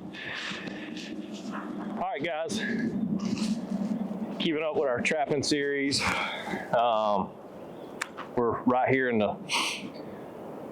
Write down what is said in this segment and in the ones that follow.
All right, guys, keeping up with our trapping series. We're right here in the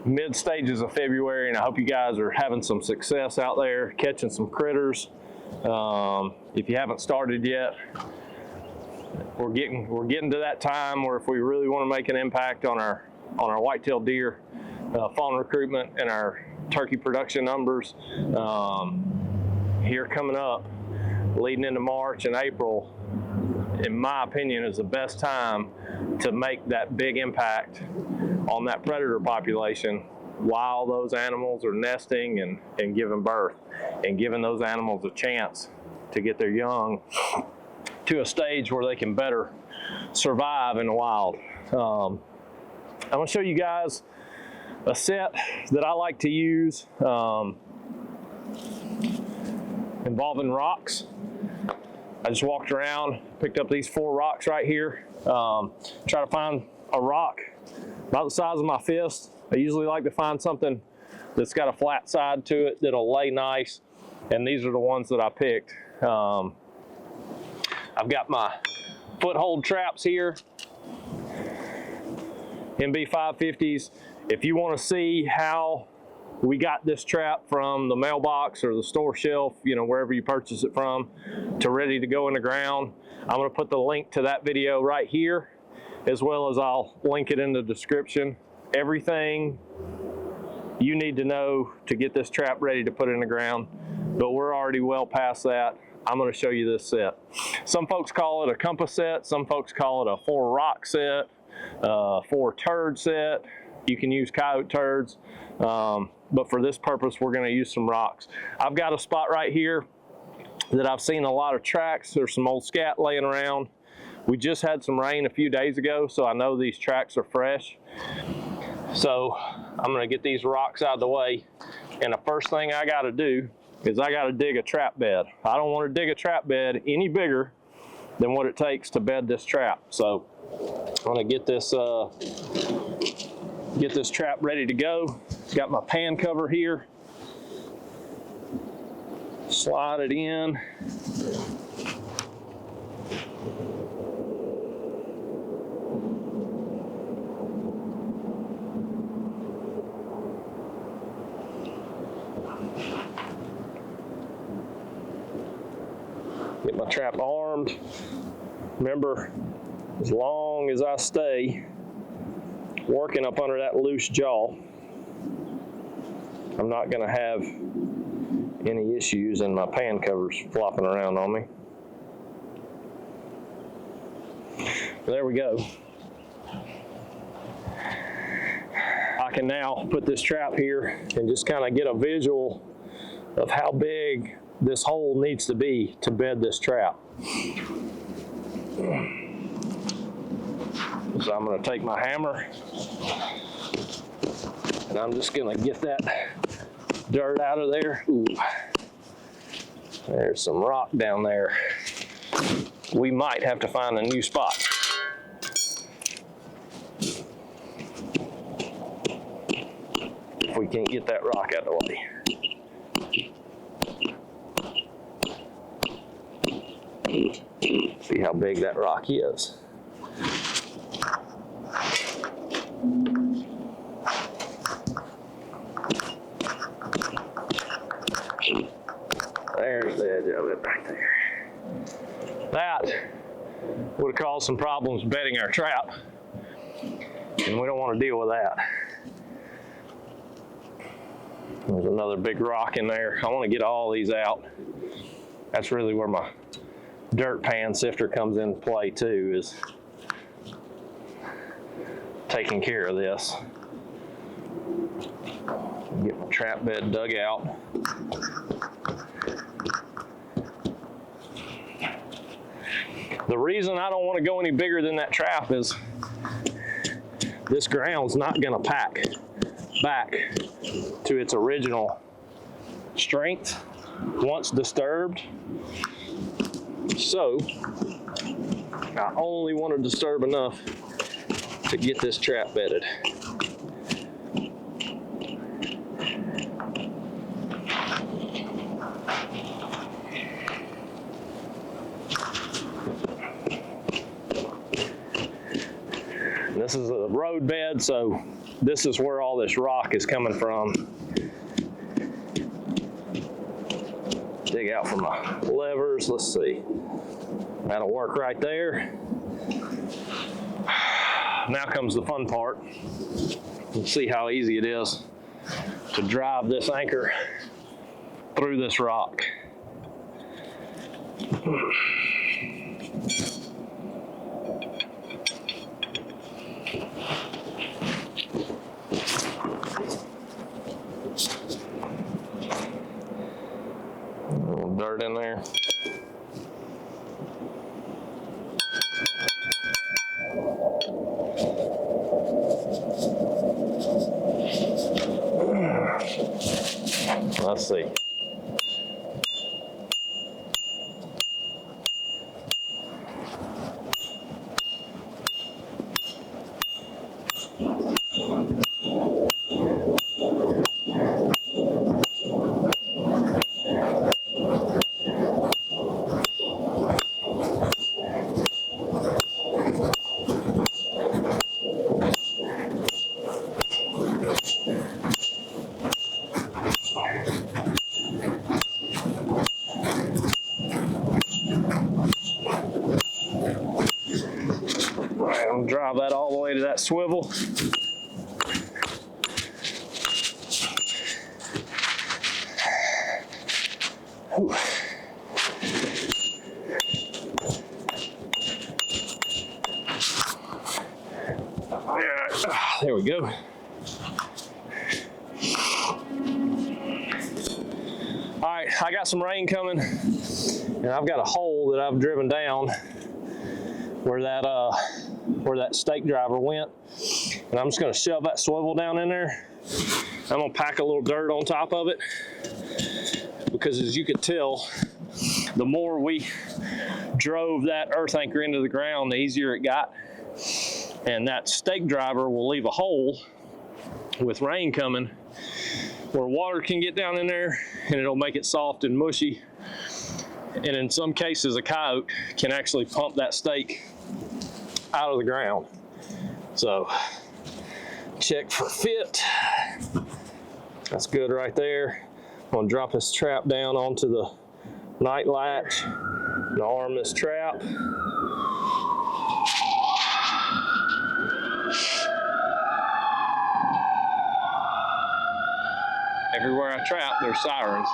mid stages of February, and I hope you guys are having some success out there catching some critters. If you haven't started yet, we're getting to that time where if we really want to make an impact on our white-tailed deer fawn recruitment and our turkey production numbers, here coming up, leading into March and April, in my opinion, is the best time to make that big impact on that predator population while those animals are nesting and giving birth, and giving those animals a chance to get their young to a stage where they can better survive in the wild. I'm going to show you guys a set that I like to use involving rocks. I just walked around, picked up these 4 rocks right here. Try to find a rock about the size of my fist. I usually like to find something that's got a flat side to it that'll lay nice, and these are the ones that I picked. I've got my foothold traps here, MB 550s. If you want to see how we got this trap from the mailbox or the store shelf, you know, wherever you purchase it from, to ready to go in the ground, I'm going to put the link to that video right here, as well as I'll link it in the description. Everything you need to know to get this trap ready to put in the ground, but we're already well past that. I'm going to show you this set. Some folks call it a compass set, some folks call it a 4 rock set, 4 turd set. You can use coyote turds, but for this purpose we're going to use some rocks. I've got a spot right here that I've seen a lot of tracks. There's some old scat laying around. We just had some rain a few days ago, so I know these tracks are fresh. So I'm going to get these rocks out of the way, and the first thing I got to do is I got to dig a trap bed. I don't want to dig a trap bed any bigger than what it takes to bed this trap. So I'm going to get this trap ready to go. Got my pan cover here. Slide it in. Get my trap armed. Remember, as long as I stay working up under that loose jaw, I'm not going to have any issues and my pan covers flopping around on me. There we go. I can now put this trap here and just kind of get a visual of how big this hole needs to be to bed this trap. So I'm going to take my hammer and I'm just going to get that dirt out of there. Ooh. There's some rock down there. We might have to find a new spot. If we can't get that rock out of the way. See how big that rock is. There's the edge of it right there. That would have caused some problems bedding our trap, and we don't want to deal with that. There's another big rock in there. I want to get all these out. That's really where my dirt pan sifter comes into play too, is taking care of this. Get my trap bed dug out. The reason I don't want to go any bigger than that trap is this ground's not going to pack back to its original strength once disturbed. So I only want to disturb enough to get this trap bedded. roadbed, so this is where all this rock is coming from. Dig out from my levers, let's see. That'll work right there. Now comes the fun part. Let's see how easy it is to drive this anchor through this rock. A little dirt in there. Let's see. Drive that all the way to that swivel. Ooh. There we go. All right, I got some rain coming, and I've got a hole that I've driven down where that stake driver went, and I'm just going to shove that swivel down in there. I'm going to pack a little dirt on top of it, because as you could tell, the more we drove that earth anchor into the ground, the easier it got. And that stake driver will leave a hole with rain coming where water can get down in there, and it'll make it soft and mushy. And in some cases, a coyote can actually pump that stake out of the ground. So check for fit. That's good right there. I'm gonna drop this trap down onto the night latch and arm this trap. Everywhere I trap, there's sirens.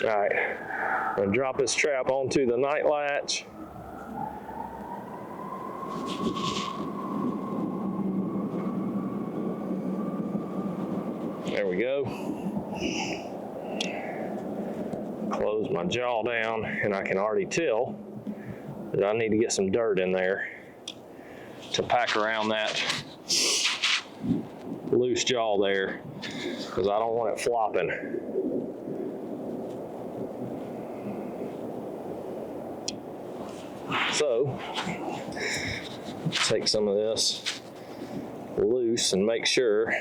All right, I'm gonna drop this trap onto the night latch. There we go. Close my jaw down, and I can already tell that I need to get some dirt in there to pack around that loose jaw there, because I don't want it flopping. So, take some of this loose and make sure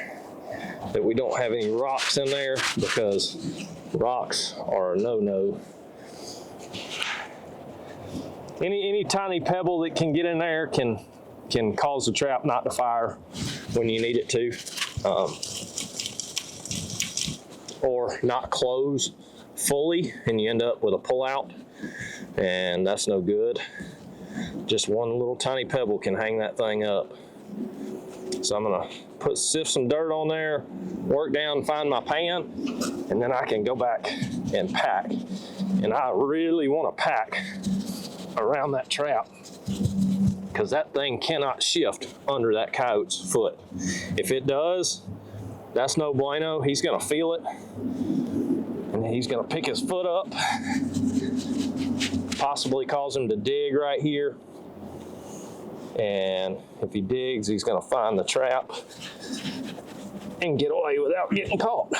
that we don't have any rocks in there, because rocks are a no-no. Any tiny pebble that can get in there can cause the trap not to fire when you need it to, or not close fully, and you end up with a pull-out, and that's no good. Just one little tiny pebble can hang that thing up. So I'm gonna sift some dirt on there, work down, find my pan, and then I can go back and pack. And I really want to pack around that trap, because that thing cannot shift under that coyote's foot. If it does, that's no bueno. He's gonna feel it, and he's gonna pick his foot up, possibly cause him to dig right here. And if he digs, he's gonna find the trap and get away without getting caught.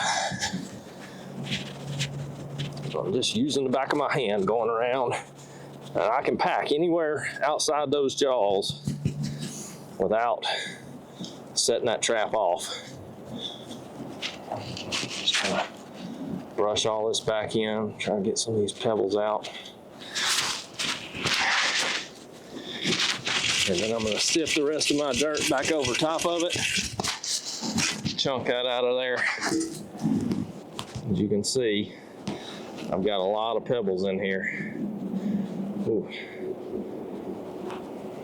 So I'm just using the back of my hand going around, and I can pack anywhere outside those jaws without setting that trap off. Just trying to brush all this back in, try to get some of these pebbles out. And then I'm going to sift the rest of my dirt back over top of it. Chunk that out of there. As you can see, I've got a lot of pebbles in here. Ooh.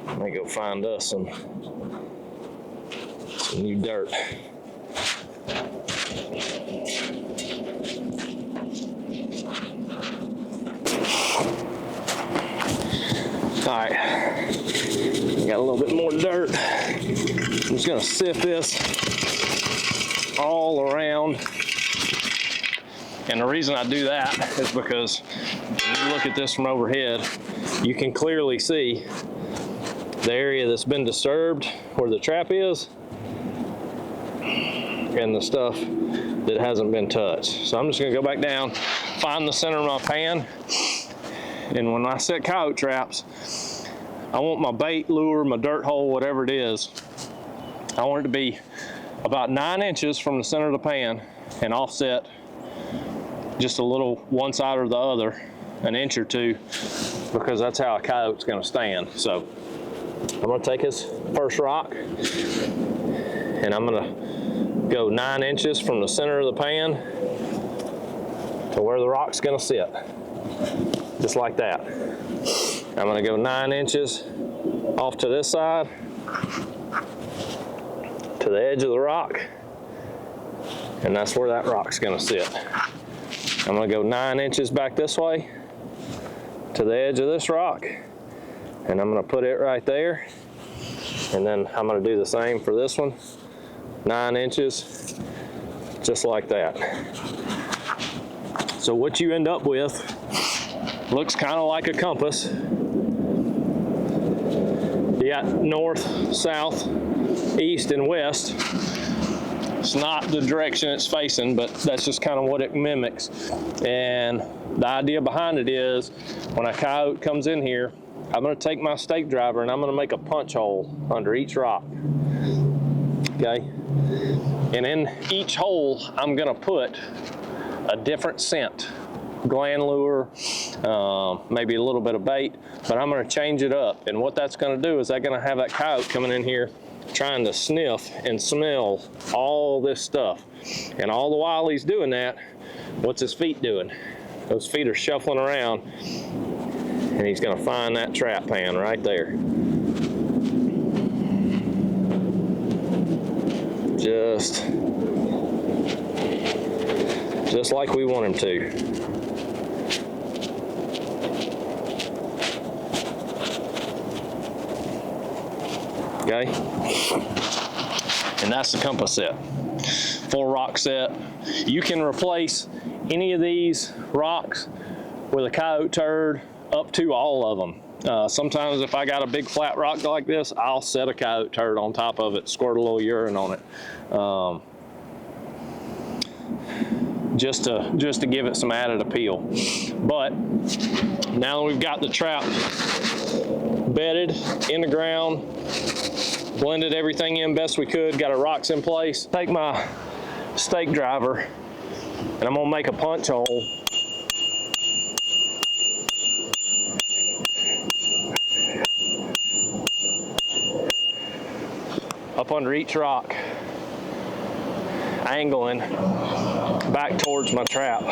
I may go find us some new dirt. All right, got a little bit more dirt. I'm just gonna sift this all around. And the reason I do that is because when you look at this from overhead, you can clearly see the area that's been disturbed where the trap is and the stuff that hasn't been touched. So I'm just gonna go back down, find the center of my pan, and when I set coyote traps, I want my bait, lure, my dirt hole, whatever it is, I want it to be about 9 inches from the center of the pan and offset just a little one side or the other, an inch or two, because that's how a coyote's gonna stand. So I'm gonna take his first rock and I'm gonna go 9 inches from the center of the pan to where the rock's gonna sit, just like that. I'm gonna go 9 inches off to this side, to the edge of the rock, and that's where that rock's gonna sit. I'm gonna go 9 inches back this way to the edge of this rock, and I'm gonna put it right there, and then I'm gonna do the same for this one, 9 inches, just like that. So what you end up with looks kind of like a compass. You got north, south, east, and west. It's not the direction it's facing, but that's just kind of what it mimics. And the idea behind it is when a coyote comes in here, I'm going to take my stake driver and I'm going to make a punch hole under each rock. Okay? And in each hole, I'm going to put a different scent. Gland lure, maybe a little bit of bait, but I'm going to change it up. And what that's going to do is I'm going to have that coyote coming in here trying to sniff and smell all this stuff. And all the while he's doing that, what's his feet doing? Those feet are shuffling around, and he's going to find that trap pan right there. Just like we want him to. Okay, and that's the compass set, full rock set. You can replace any of these rocks with a coyote turd up to all of them. Sometimes if I got a big flat rock like this, I'll set a coyote turd on top of it, squirt a little urine on it, just to give it some added appeal. But now that we've got the trap bedded in the ground, blended everything in best we could, got our rocks in place, take my stake driver and I'm gonna make a punch hole up under each rock, angling back towards my trap.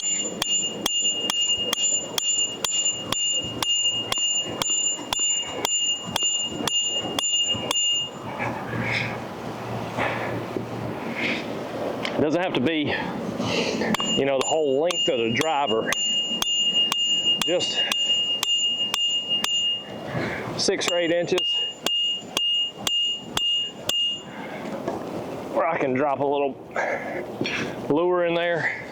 It doesn't have to be, you know, the whole length of the driver. Just 6 or 8 inches where I can drop a little lure in there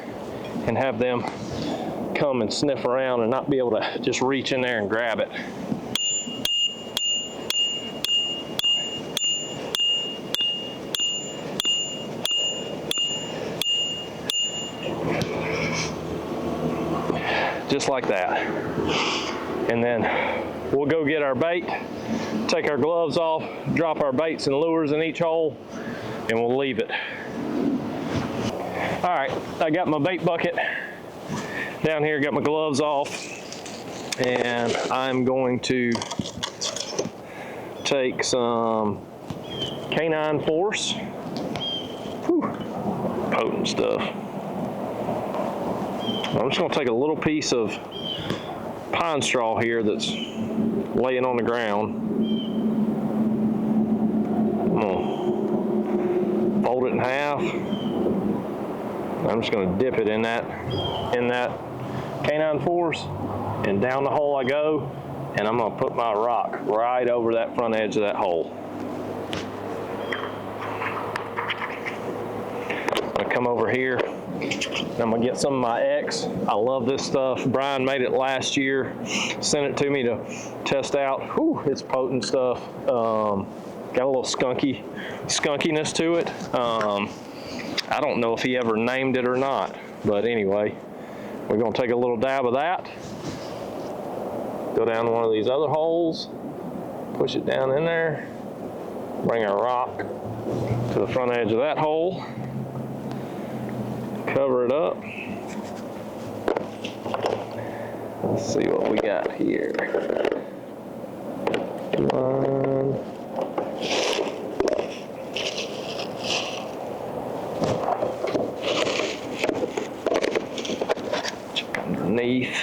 and have them come and sniff around and not be able to just reach in there and grab it. just like that. And then we'll go get our bait, take our gloves off, drop our baits and lures in each hole, and we'll leave it. All right, I got my bait bucket down here, got my gloves off, and I'm going to take some canine force. Whew, potent stuff. I'm just going to take a little piece of pine straw here that's laying on the ground. I'm going to fold it in half. I'm just going to dip it in that canine force, and down the hole I go, and I'm going to put my rock right over that front edge of that hole. I'm going to come over here. I'm gonna get some of my X. I love this stuff. Brian made it last year, sent it to me to test out. Whew, it's potent stuff. Got a little skunkiness to it. I don't know if he ever named it or not, but anyway, we're gonna take a little dab of that. Go down to one of these other holes, push it down in there, bring our rock to the front edge of that hole. Cover it up. Let's see what we got here. Come on. Check underneath.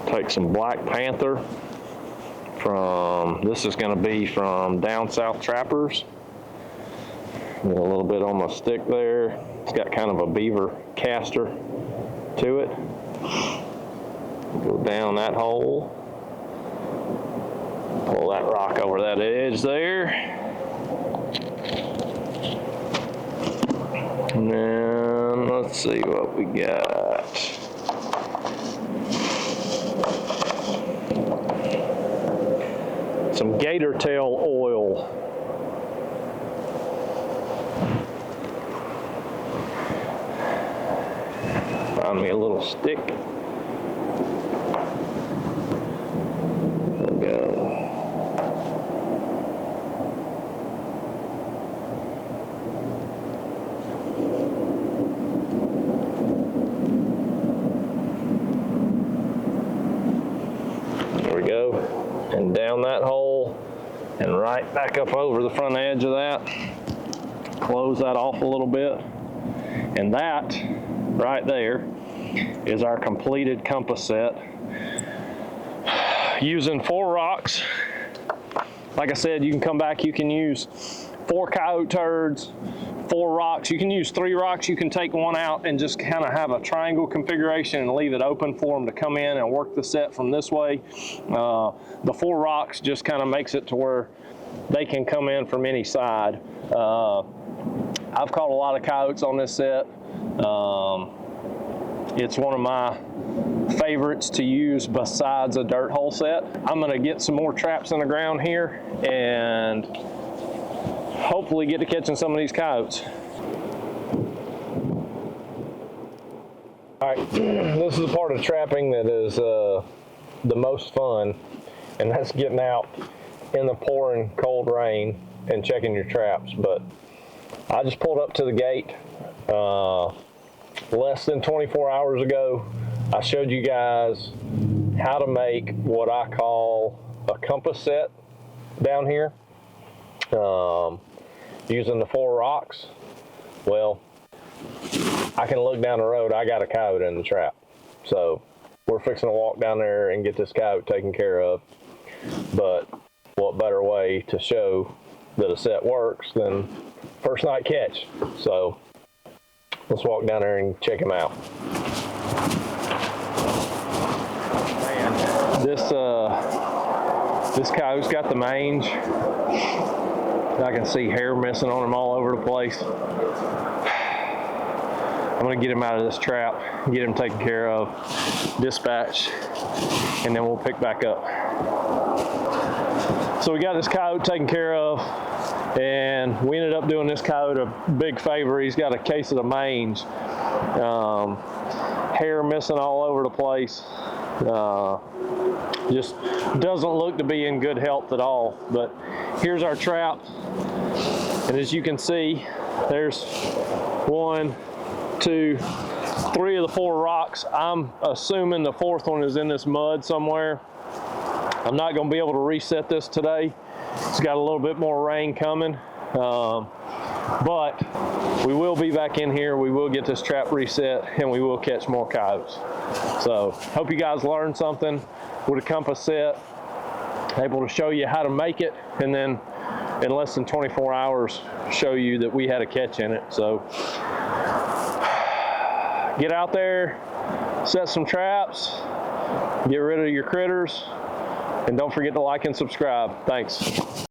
Take some Black Panther from, this is going to be from Down South Trappers. Get a little bit on my stick there. It's got kind of a beaver caster to it. Go down that hole. Pull that rock over that edge there. And then let's see what we got. Some gator tail oil. Find me a little stick. There we go. There we go. And down that hole and right back up over the front edge of that. Close that off a little bit. And that right there is our completed compass set. Using 4 rocks. Like I said, you can come back, you can use 4 coyote turds, 4 rocks. You can use 3 rocks. You can take one out and just kind of have a triangle configuration and leave it open for them to come in and work the set from this way. The 4 rocks just kind of makes it to where they can come in from any side. I've caught a lot of coyotes on this set. It's one of my favorites to use besides a dirt hole set. I'm gonna get some more traps in the ground here and hopefully get to catching some of these coyotes. All right, this is the part of trapping that is the most fun, and that's getting out in the pouring cold rain and checking your traps. But I just pulled up to the gate less than 24 hours ago. I showed you guys how to make what I call a compass set down here using the 4 rocks. Well, I can look down the road, I got a coyote in the trap. So we're fixing to walk down there and get this coyote taken care of. But what better way to show that a set works than first night catch? So let's walk down there and check him out. Man, this coyote's got the mange. I can see hair missing on him all over the place. I'm gonna get him out of this trap, get him taken care of, dispatched, and then we'll pick back up. So we got this coyote taken care of, and we ended up doing this coyote a big favor. He's got a case of the mange. Hair missing all over the place. Just doesn't look to be in good health at all. But here's our trap, and as you can see, there's 1, 2, 3 of the 4 rocks. I'm assuming the 4th one is in this mud somewhere. I'm not going to be able to reset this today. It's got a little bit more rain coming, but we will be back in here. We will get this trap reset, and we will catch more coyotes. So hope you guys learned something with a compass set, able to show you how to make it, and then in less than 24 hours show you that we had a catch in it. So get out there, set some traps, get rid of your critters, and don't forget to like and subscribe. Thanks.